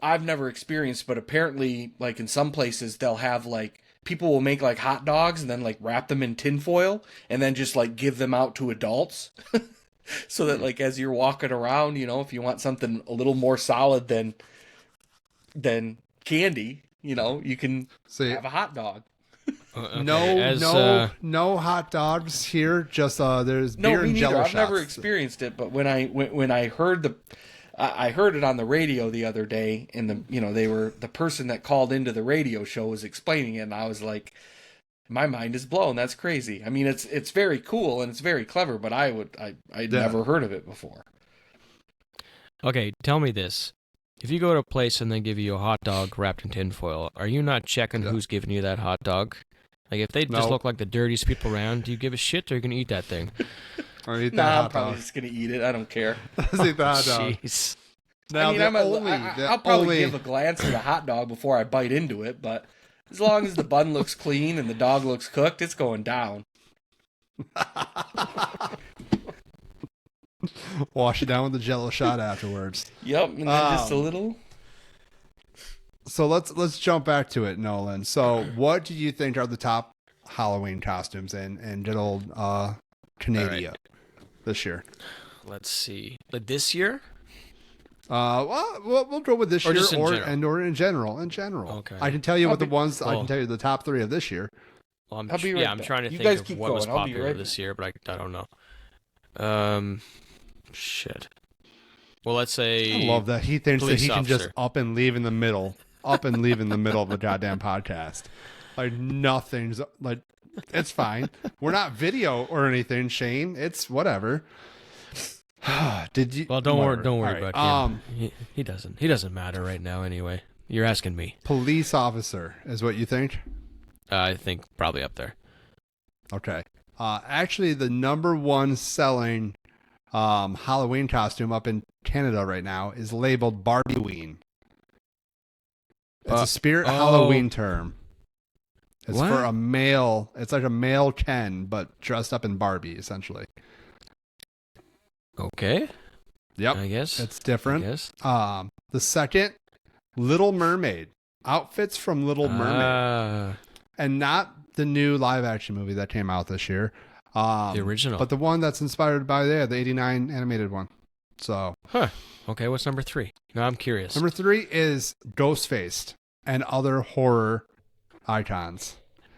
I've never experienced, but apparently, like in some places, they'll have like people will make like hot dogs and then like wrap them in tinfoil and then just like give them out to adults. So that like as you're walking around, if you want something a little more solid than candy, you can See, have a hot dog. no hot dogs here. Just there's No, beer me and neither. Jello I've shots. never experienced it, but when I heard I heard it on the radio the other day, and the person that called into the radio show was explaining it, and I was like, my mind is blown. That's crazy. I mean, it's very cool and it's very clever, but I'd never heard of it before. Okay, tell me this. If you go to a place and they give you a hot dog wrapped in tinfoil, are you not checking who's giving you that hot dog? Like, if they just look like the dirtiest people around, do you give a shit or are you going to eat that thing? Or eat that Nah, I'm hot probably dog. just gonna eat it. I don't care. Let's eat the hot dog. Jeez. Now, I mean, the I'll probably give a glance at the hot dog before I bite into it, but as long as the bun looks clean and the dog looks cooked, it's going down. wash it down with the Jello shot afterwards. Yep, and then just a little. So let's jump back to it, Nolan. So what do you think are the top Halloween costumes in good old Canada this year? let's see. Like this year? Well, we'll go with this Or year just in general? or in general. In general. Okay. I can tell you I can well- tell you the top 3 of this year. Well, I'll be right I'm back. trying to You think guys of keep what was going. I'll be popular right this year, but I don't know. Shit. Well, let's say. I love that he thinks that he police can just officer. up and leave in the middle of a goddamn podcast. Like nothing's like it's fine. We're not video or anything, Shane. It's whatever. Did you? Well, don't whatever. worry All about right. him. He doesn't matter right now anyway. You're asking me. Police officer is what you think? I think probably up there. Okay. Actually, the number 1 selling Halloween costume up in Canada right now is labeled Barbieween. It's a spirit Halloween term. It's What? for a male. It's like a male Ken, but dressed up in Barbie, essentially. Okay. Yep. I guess. It's different. I guess. The second, Little Mermaid. Outfits from Little Mermaid. And not the new live action movie that came out this year. The original. But the one that's inspired by the 89 animated one. So. Huh. Okay, what's number 3? No, I'm curious. Number 3 is Ghostfaced and other horror icons.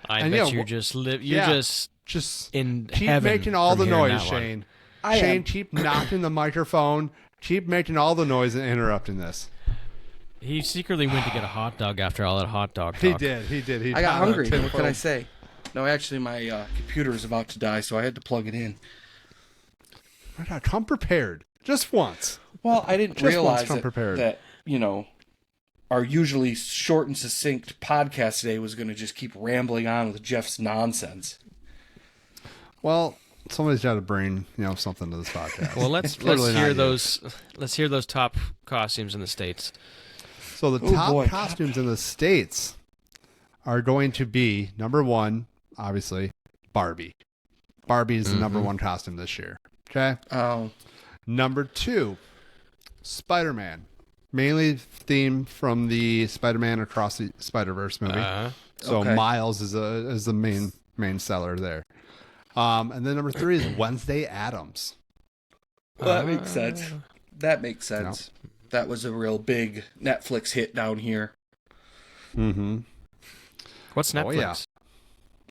I bet you're just in keep heaven making all from the hearing noise, that one. Shane. Shane, keep knocking the microphone. Keep making all the noise and interrupting this. He secretly went to get a hot dog after all that hot dog talk. He did. He I got got hungry. What can I say? No, actually, my computer is about to die, so I had to plug it in. My God, come prepared. Just once. Well, I didn't Just realize come prepared. that, our usually short and succinct podcast today was going to just keep rambling on with Jeff's nonsense. Well, somebody's got to bring something to this podcast. Well, let's Clearly not hear you. those. Let's hear those top costumes in the States. So the top costumes in the States are going to be number 1, obviously, Barbie. Barbie is the number 1 costume this year. Okay. Oh. Number 2, Spider-Man. Mainly themed from the Spider-Man Across the Spider-Verse movie. So Okay. Miles is the main seller there. And then number 3 is Wednesday Addams. Well, that makes sense. That makes sense. That was a real big Netflix hit down here. Mm-hmm. What's Netflix? Oh, yeah.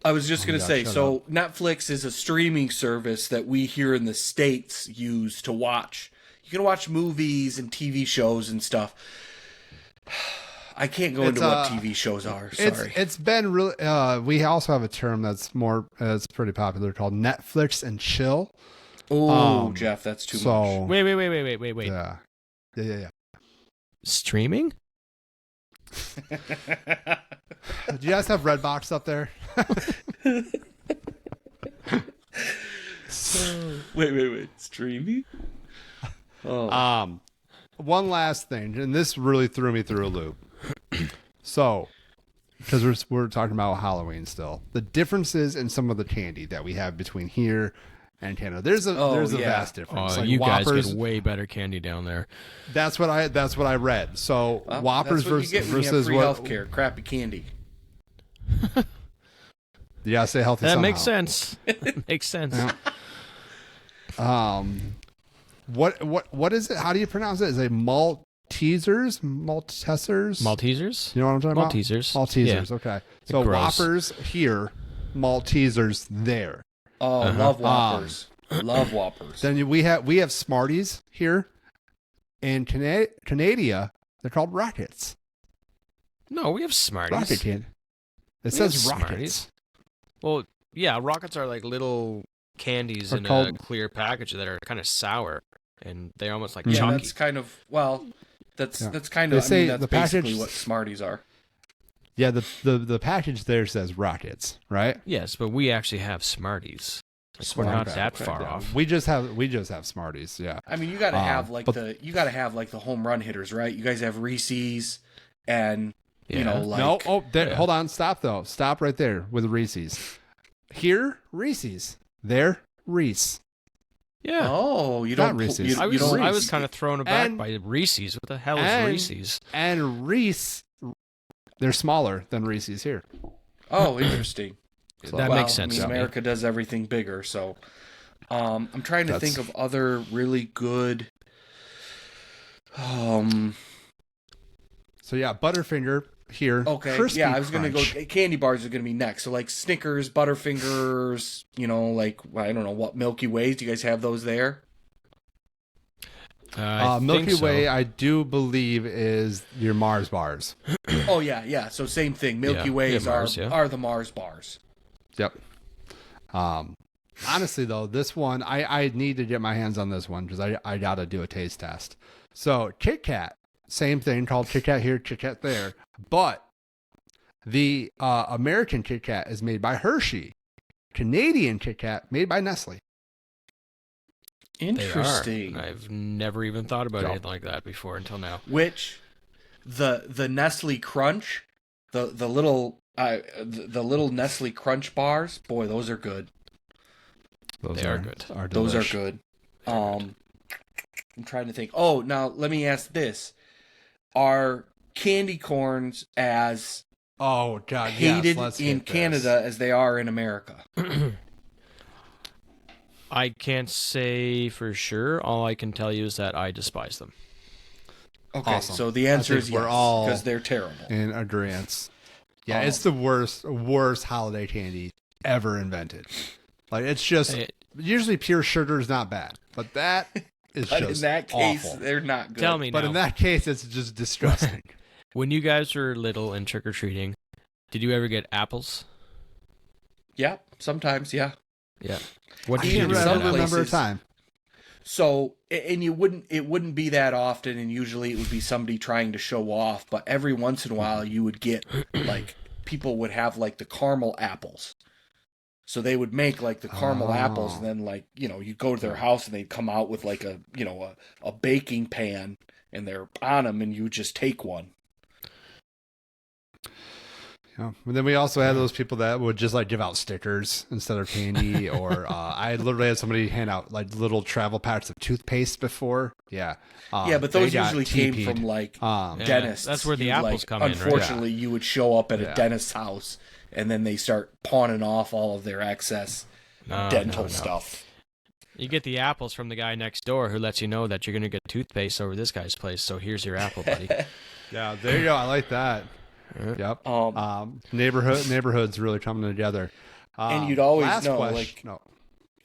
I was just going to God, say, shut so Netflix is a streaming service that we here in the States use to watch. You can watch movies and TV shows and stuff. I can't go into what TV shows are. Sorry. It's been really. We also have a term that's pretty popular called Netflix and chill. Oh, Jeff, that's too much. Wait. Yeah. Streaming? Do you guys have Redbox up there? Wait. Streaming? Oh. One last thing, and this really threw me through a loop. So, because we're talking about Halloween still, the differences in some of the candy that we have between here and Canada. There's a vast difference. Oh, like you Whoppers, guys get way better candy down there. That's what I read. So Well, Whoppers that's what you get when you have versus free what? healthcare, crappy candy. You gotta stay healthy. That somehow. makes sense. That makes sense. Yeah. What is it? How do you pronounce it? Is it Maltesers? Maltesers? You know what I'm talking about? Maltesers. Yeah. Okay. So Gross. Whoppers here, Maltesers there. Oh, love Whoppers. Love Whoppers. Then we have Smarties here. In Canada, they're called Rockets. No, we have Smarties. Rocket candy. It We says have Rockets. Smarties. Well, yeah, Rockets are like little candies They're in a called- clear package that are kind of sour, and they're almost like yeah, chunky. that's kind of that's Yeah. kind They of. say That's the basically package- what Smarties are. Yeah, the package there says Rockets, right? Yes, but we actually have Smarties. Like, we're not Okay, that okay, far yeah. off. We just have Smarties, yeah. I mean, you got to have but- the home run hitters, right? You guys have Reese's and Yeah. you know like No, Yeah. hold on, stop though. Stop right there with Reese's. Here, Reese's. There, Reese. Yeah. oh you Not don't Reese's. I you don't was kind of thrown aback And- by Reese's. What the hell is and- Reese's? And Reese, they're smaller than Reese's here. oh interesting. That Well, makes sense. I mean, to me. America does everything bigger, so I'm trying to think of other really good. So yeah, Butterfinger here. Okay, Crispy yeah, I was gonna go. Crunch. Candy bars are gonna be next. So like Snickers, Butterfingers. Like I don't know what Milky Ways. Do you guys have those there? Milky Way, I do believe, is your Mars bars. Oh yeah. So same thing. Milky Ways are the Mars bars. Yep. Honestly though, this one I need to get my hands on this one because I gotta do a taste test. So Kit Kat, same thing, called Kit Kat here, Kit Kat there, but the American Kit Kat is made by Hershey. Canadian Kit Kat made by Nestle. Interesting. I've never even thought about anything like that before until now. Which the Nestle Crunch, the little Nestle Crunch bars, boy, those are good. Those are good. Those are good. I'm trying to think. Oh, now let me ask this: are candy corns as hated in Canada as they are in America? I can't say for sure. All I can tell you is that I despise them. Okay, awesome. So the answer is yes, because they're terrible. In agreement. Yeah, it's the worst holiday candy ever invented. Like, it's just usually pure sugar is not bad, but that is just in that case, awful. They're not good. Tell me but now. In that case, it's just disgusting. When you guys were little and trick or treating, did you ever get apples? Yeah, sometimes, yeah. Yeah. What do you remember a time? So, and it wouldn't be that often, and usually it would be somebody trying to show off, but every once in a while you would get, like, people would have, like, the caramel apples. So they would make, like, the caramel apples, and then, like, you go to their house, and they'd come out with, like, a baking pan, and they're on them, and you would just take one. Yeah. And then we also had those people that would just like give out stickers instead of candy, or I literally had somebody hand out like little travel packs of toothpaste before. Yeah. Yeah, but those usually came from like dentists. That's where the apples come in, right? Unfortunately, you would show up at a dentist's house and then they start pawning off all of their excess dental stuff. You get the apples from the guy next door who lets you know that you're going to get toothpaste over this guy's place, so here's your apple, buddy. Yeah, there you go. I like that. Yep. Neighborhoods really coming together. And you'd always know, question, like,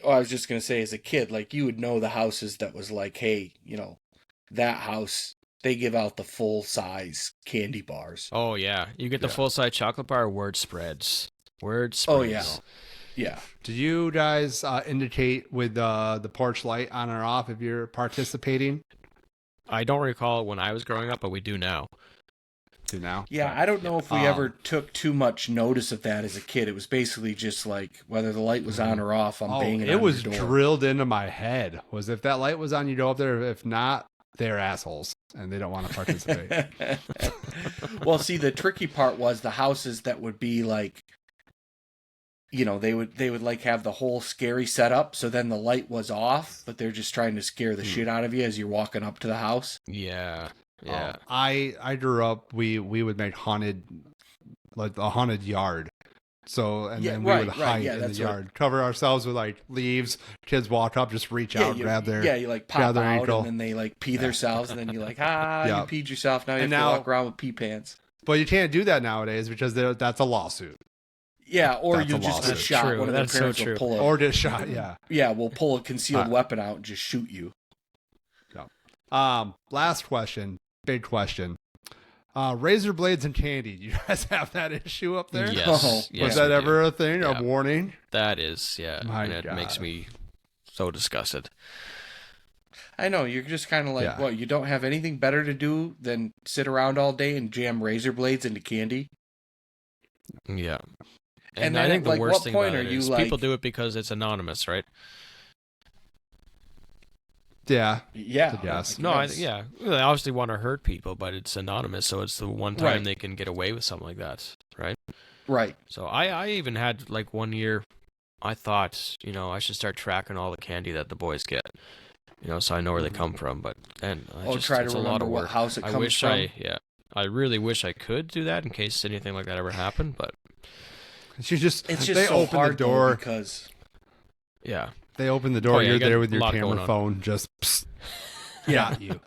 I was just going to say, as a kid, like, you would know the houses that was like, hey, that house, they give out the full-size candy bars. Oh, yeah. You get the full-size chocolate bar, word spreads. Oh, yeah. Yeah. Do you guys indicate with the porch light on or off if you're participating? I don't recall it when I was growing up, but we do now. Yeah, I don't know if we ever took too much notice of that as a kid. It was basically just like whether the light was on or off, I'm banging on your door. It was drilled into my head. Was if that light was on, you go up there. If not, they're assholes and they don't want to participate. Well, see, the tricky part was the houses that would be like, they would like have the whole scary setup. So then the light was off, but they're just trying to scare the shit out of you as you're walking up to the house. Yeah. Yeah. I grew up, we would make a haunted yard. So, and then we would hide in the yard, cover ourselves with like leaves. Kids walk up, just reach out, grab their you like pop out ankle. And then they like pee themselves, and then you're like, you peed yourself. Now you have to walk around with pee pants. But you can't do that nowadays because that's a lawsuit. Yeah, or you just get shot. True. One of their parents will pull or get shot. Yeah. Yeah, we'll pull a concealed weapon out and just shoot you. Yeah. Last question. Big question. Razor blades and candy. Do you guys have that issue up there? Yes. Was that ever a thing? Yeah. A warning? That is, yeah. And it makes me so disgusted. I know. You're just kind of like, what? You don't have anything better to do than sit around all day and jam razor blades into candy? Yeah. And I think the worst thing about it is people do it because it's anonymous, right? Yeah. Yeah. Yes. No, they obviously want to hurt people, but it's anonymous, so it's the one time they can get away with something like that, right? Right. So I even had, like, one year, I thought, I should start tracking all the candy that the boys get, so I know where they come from, but then try to remember what house it comes from. I really wish I could do that in case anything like that ever happened, but... It's just so open hard the door because... Yeah. They open the door, Oh, yeah, you're you got there with a your lot going camera on. phone, just got you.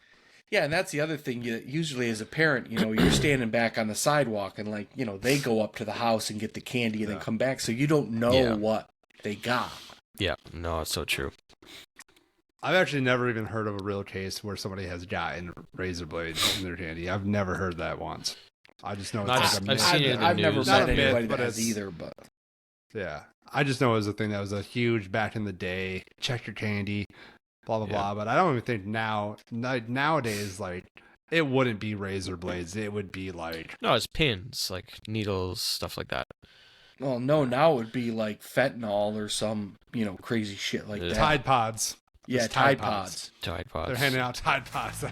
Yeah, and that's the other thing. Usually as a parent, you're standing back on the sidewalk and they go up to the house and get the candy and then come back. So you don't know what they got. Yeah, no, it's so true. I've actually never even heard of a real case where somebody has gotten razor blades in their candy. I've never heard that once. I just know it's like a myth. I've seen it in the I've never news. met Not a myth, anybody but that has it's- either, but Yeah. I just know it was a thing that was a huge back in the day. Check your candy, blah, blah, blah. But I don't even think nowadays, like, it wouldn't be razor blades. It would be like... No, it's pins, like needles, stuff like that. well, no, now it would be like fentanyl or some, crazy shit like that. Tide Pods. Yeah, Just Tide Pods. Tide Pods. They're handing out Tide Pods.